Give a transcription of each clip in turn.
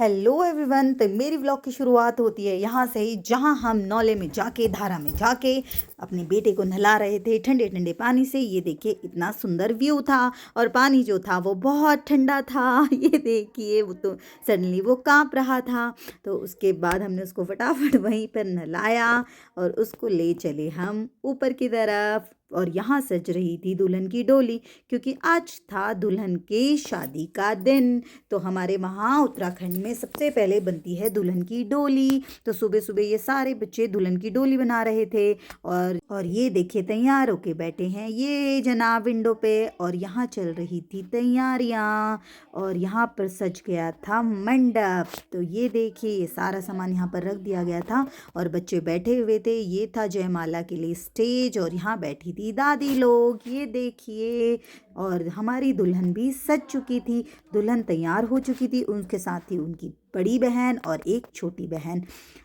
Hello everyone. तो मेरी vlog की शुरुआत होती है यहाँ से ही, जहाँ हम नौले में जाके, धारा में जाके अपने बेटे को नहला रहे थे ठंडे ठंडे पानी से। ये देखिए इतना सुंदर व्यू था और पानी जो था वो बहुत ठंडा था। ये देखिए वो तो सडनली वो कांप रहा था। तो उसके बाद हमने उसको फटाफट वहीं पर नहलाया और उसको ले चले हम ऊपर की तरफ। और यहाँ सज रही थी दुल्हन की डोली, क्योंकि आज था दुल्हन की शादी का दिन। तो हमारे वहाँ उत्तराखंड में सबसे पहले बनती है दुल्हन की डोली। तो सुबह सुबह ये सारे बच्चे दुल्हन की डोली बना रहे थे और ये देखिए तैयार होके बैठे हैं ये जनाब विंडो पे। और यहाँ चल रही थी तैयारियाँ और यहाँ पर सज गया था मंडप। तो ये देखिए ये सारा सामान यहाँ पर रख दिया गया था और बच्चे बैठे हुए थे। ये था जयमाला के लिए स्टेज और यहाँ बैठी थी दादी लोग, ये देखिए। और हमारी दुल्हन भी सज चुकी थी, दुल्हन तैयार हो चुकी थी, उनके साथ थी उनकी बड़ी बहन और एक छोटी बहन।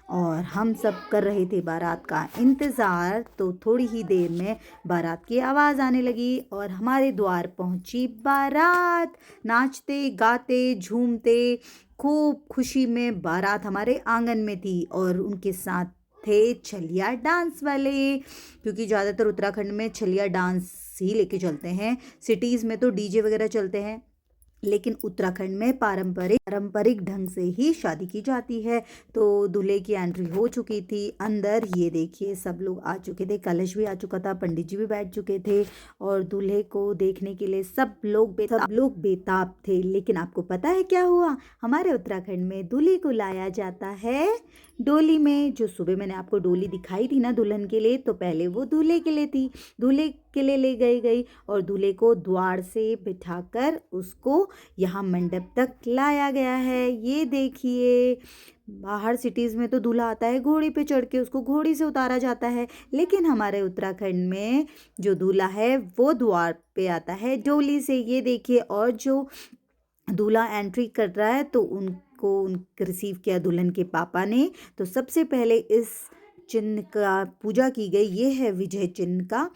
और हम सब कर रहे थे बारात का इंतज़ार। तो थोड़ी ही देर में बारात की आवाज़ आने लगी और हमारे द्वार पहुंची बारात। नाचते गाते झूमते खूब खुशी में बारात हमारे आंगन में थी और उनके साथ थे छलिया डांस वाले, क्योंकि ज़्यादातर उत्तराखंड में छलिया डांस ही लेके चलते हैं। सिटीज़ में तो डीजे वगैरह चलते हैं, लेकिन उत्तराखंड में पारंपरिक ढंग से ही शादी की जाती है। तो दूल्हे की एंट्री हो चुकी थी अंदर। ये देखिए सब लोग आ चुके थे, कलश भी आ चुका था, पंडित जी भी बैठ चुके थे और दूल्हे को देखने के लिए सब लोग बेताब थे। लेकिन आपको पता है क्या हुआ? हमारे उत्तराखंड में दूल्हे को लाया जाता है डोली में। जो सुबह मैंने आपको डोली दिखाई थी ना दुल्हन के लिए, तो पहले वो दूल्हे के लिए थी, दूल्हे के लिए ले गई और दूल्हे को द्वार से बिठाकर उसको यहाँ मंडप तक लाया गया है। ये देखिए बाहर सिटीज़ में तो दूल्हा आता है घोड़ी पे चढ़ के, उसको घोड़ी से उतारा जाता है, लेकिन हमारे उत्तराखंड में जो दूल्हा है वो द्वार पे आता है डोली से। ये देखिए, और जो दूल्हा एंट्री कर रहा है तो उनको रिसीव किया दुल्हन के पापा ने। तो सबसे पहले इस चिन्ह का पूजा की गई। ये है विजय चिन्ह का,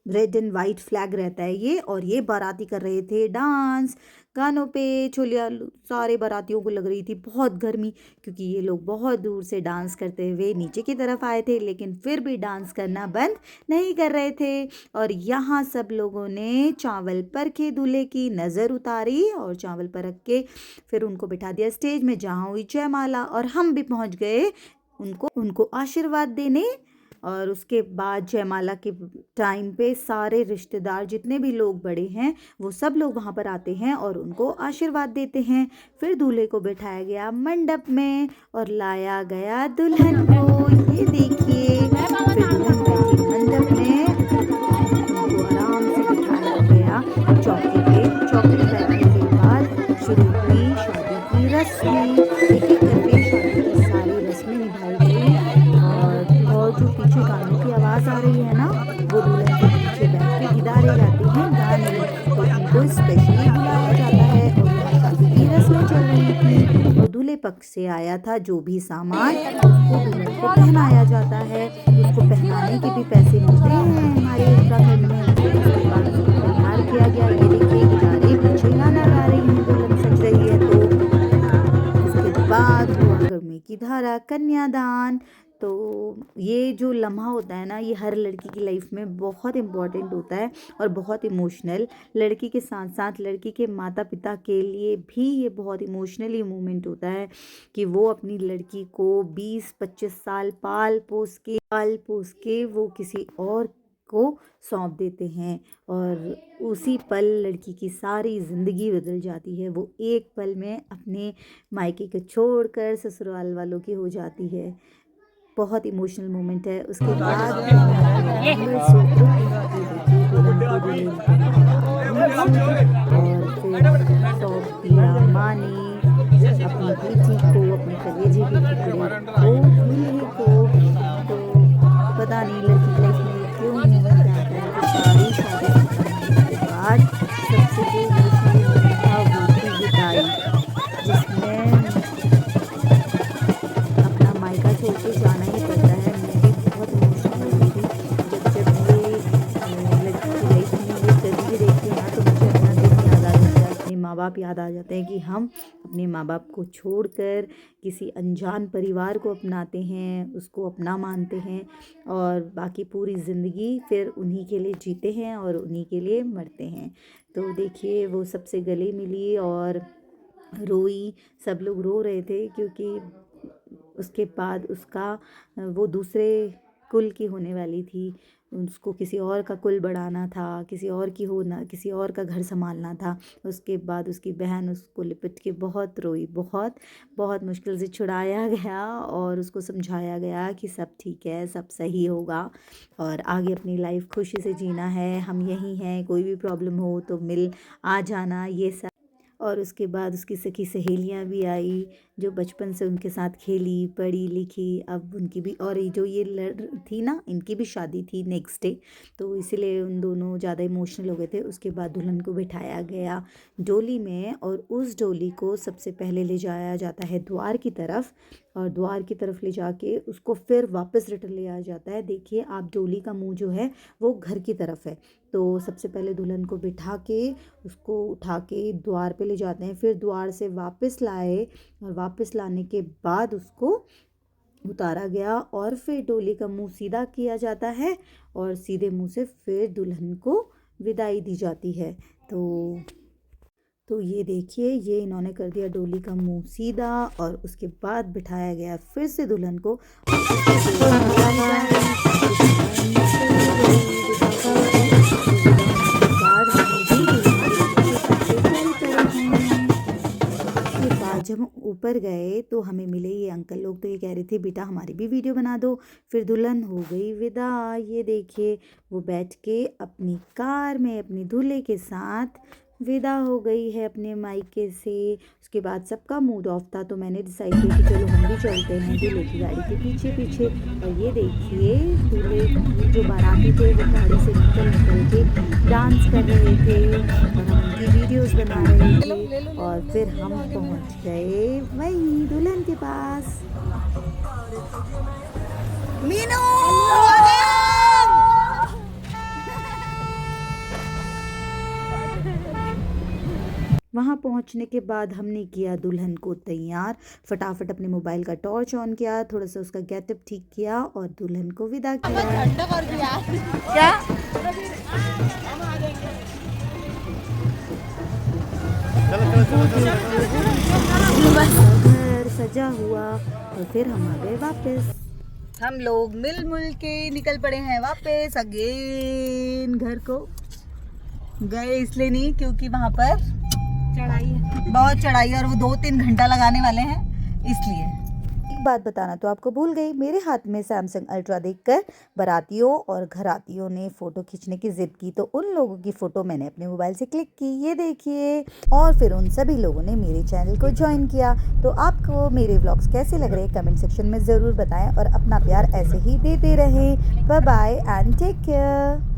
रेड एंड वाइट फ्लैग रहता है ये। और ये बाराती कर रहे थे डांस गानों पे, छोलिया सारे बारातियों को लग रही थी बहुत गर्मी, क्योंकि ये लोग बहुत दूर से डांस करते हुए नीचे की तरफ आए थे, लेकिन फिर भी डांस करना बंद नहीं कर रहे थे। और यहाँ सब लोगों ने चावल परखे, दूल्हे की नज़र उतारी और चावल परख के फिर उनको बिठा दिया स्टेज में, जहाँ हुई जयमाला। और हम भी पहुँच गए उनको आशीर्वाद देने। और उसके बाद जयमाला के टाइम पे सारे रिश्तेदार जितने भी लोग बड़े हैं वो सब लोग वहाँ पर आते हैं और उनको आशीर्वाद देते हैं। फिर दूल्हे को बिठाया गया मंडप में और लाया गया दुल्हन को। ये देखिए फिर दुल्हन बैठी मंडप में, उनको आराम से बिठाया गया चौकी पे। चौकी पे बैठने के बाद शुरू हुई शादी की रस्में। एक एक करके शादी की सारी रस्में निभाई गई। और जो पीछे गानों की आवाज़ आ रही है ना, वो दूल्हे के पीछे बैठ के गिटारे गाते हैं गाने। तो उनको स्पेशली बुलाया जाता है और यहाँ शादी की रस्में चल रही थी। और दूल्हे पक्ष से आया था जो भी सामान, उसको दूल्हे को पहनाया जाता है। उसको पहनाने के भी पैसे मिलते हैं हमारे उत्तराखंड में। उसके बाद उसको तैयार किया गया। ये देखिए गिटारे पीछे गाना गा रही हैं, दुल्हन सज रही है। तो उसके बाद हुआ गर्मी की धारा, कन्यादान। तो ये जो लम्हा होता है ना, ये हर लड़की की लाइफ में बहुत इम्पॉर्टेंट होता है और बहुत इमोशनल। लड़की के साथ साथ लड़की के माता पिता के लिए भी ये बहुत इमोशनली मोमेंट होता है कि वो अपनी लड़की को 20-25 साल पाल पोस के वो किसी और को सौंप देते हैं और उसी पल लड़की की सारी ज़िंदगी बदल जाती है। वो एक पल में अपने मायके को छोड़कर ससुराल वालों की हो जाती है। बहुत इमोशनल मोमेंट है। उसके बाद मंगलसूत्र, ये देखिए दुल्हन को दूल्हे ने पहनाया मंगलसूत्र और फिर सौंप दिया माँ ने अपनी बेटी को, अपने कलेजे के टुकड़े को दूल्हे को। तो पता नहीं लड़की की लाइफ में क्यों मोमेंट आता है कि सारी शादी खत्म होने के बाद सबसे जो इमोशनल मोमेंट था वो थी विदाई, जिसमें अपना मायका छोड़ के जाना ही पड़ता है। मैं भी बहुत इमोशनल हुई थी जब ये लड़की की लाइफ में ये कभी भी देखती है ना, तो मुझे अपना दिन याद आ जाता है, अपने माँ बाप याद आ जाते हैं कि हम अपने माँ बाप को छोड़कर किसी अनजान परिवार को अपनाते हैं, उसको अपना मानते हैं और बाकी पूरी ज़िंदगी फिर उन्हीं के लिए जीते हैं और उन्हीं के लिए मरते हैं। तो देखिए वो सबसे गले मिली और रोई, सब लोग रो रहे थे क्योंकि उसके बाद उसका वो दूसरे कुल की होने वाली थी, उसको किसी और का कुल बढ़ाना था, किसी और की होना, किसी और का घर संभालना था। उसके बाद उसकी बहन उसको लिपट के बहुत रोई, बहुत बहुत मुश्किल से छुड़ाया गया और उसको समझाया गया कि सब ठीक है, सब सही होगा और आगे अपनी लाइफ खुशी से जीना है, हम यहीं हैं, कोई भी प्रॉब्लम हो तो मिल आ जाना, ये सब। और उसके बाद उसकी सखी सहेलियां भी आई जो बचपन से उनके साथ खेली पढ़ी लिखी। अब उनकी भी, और ये जो ये थी ना, इनकी भी शादी थी नेक्स्ट डे, तो इसीलिए उन दोनों ज़्यादा इमोशनल हो गए थे। उसके बाद दुल्हन को बिठाया गया डोली में और उस डोली को सबसे पहले ले जाया जाता है द्वार की तरफ और द्वार की तरफ ले जाके उसको फिर वापस रिटर्न ले आया जाता है। देखिए आप, डोली का मुंह जो है वो घर की तरफ है, तो सबसे पहले दुल्हन को बिठा के उसको उठा के द्वार पे ले जाते हैं, फिर द्वार से वापस लाए और वापस लाने के बाद उसको उतारा गया और फिर डोली का मुंह सीधा किया जाता है और सीधे मुंह से फिर दुल्हन को विदाई दी जाती है। तो ये देखिए, ये इन्होंने कर दिया डोली का मुंह सीधा और उसके बाद बिठाया गया फिर से दुल्हन को। जब हम ऊपर गए तो हमें मिले ये अंकल लोग, तो ये कह रहे थे बेटा हमारी भी वीडियो बना दो। फिर दुल्हन हो गई विदा। ये देखिए वो बैठ के अपनी कार में अपनी दूल्हे के साथ विदा हो गई है अपने मायके से। उसके बाद सबका मूड ऑफ था तो मैंने डिसाइड किया कि चलो हम भी चलते हैं दूल्हे की गाड़ी के पीछे पीछे। और ये देखिए दूल्हे जो बाराती थे वो गाड़ी से निकल के डांस कर रहे थे और हम उनकी वीडियोस बना रहे थे। और फिर हम पहुंच गए वहीं दुल्हन के पास। मीनू वहाँ पहुँचने के बाद हमने किया दुल्हन को तैयार, फटाफट अपने मोबाइल का टॉर्च ऑन किया, थोड़ा सा उसका गेटअप ठीक किया और दुल्हन को विदा किया। क्या घर सजा हुआ और फिर हम आ गए वापस। हम लोग मिल के निकल पड़े हैं वापस अगेन। घर को गए इसलिए नहीं क्योंकि वहाँ पर चढ़ाई है, बहुत चढ़ाई है और वो 2-3 घंटा लगाने वाले हैं, इसलिए। एक बात बताना तो आपको भूल गई, मेरे हाथ में सैमसंग अल्ट्रा देखकर बारातियों और घरातियों ने फ़ोटो खींचने की ज़िद की, तो उन लोगों की फ़ोटो मैंने अपने मोबाइल से क्लिक की, ये देखिए। और फिर उन सभी लोगों ने मेरे चैनल को ज्वाइन किया। तो आपको मेरे व्लॉग्स कैसे लग रहे हैं कमेंट सेक्शन में ज़रूर बताएं और अपना प्यार ऐसे ही देते रहें। Bye bye and take care.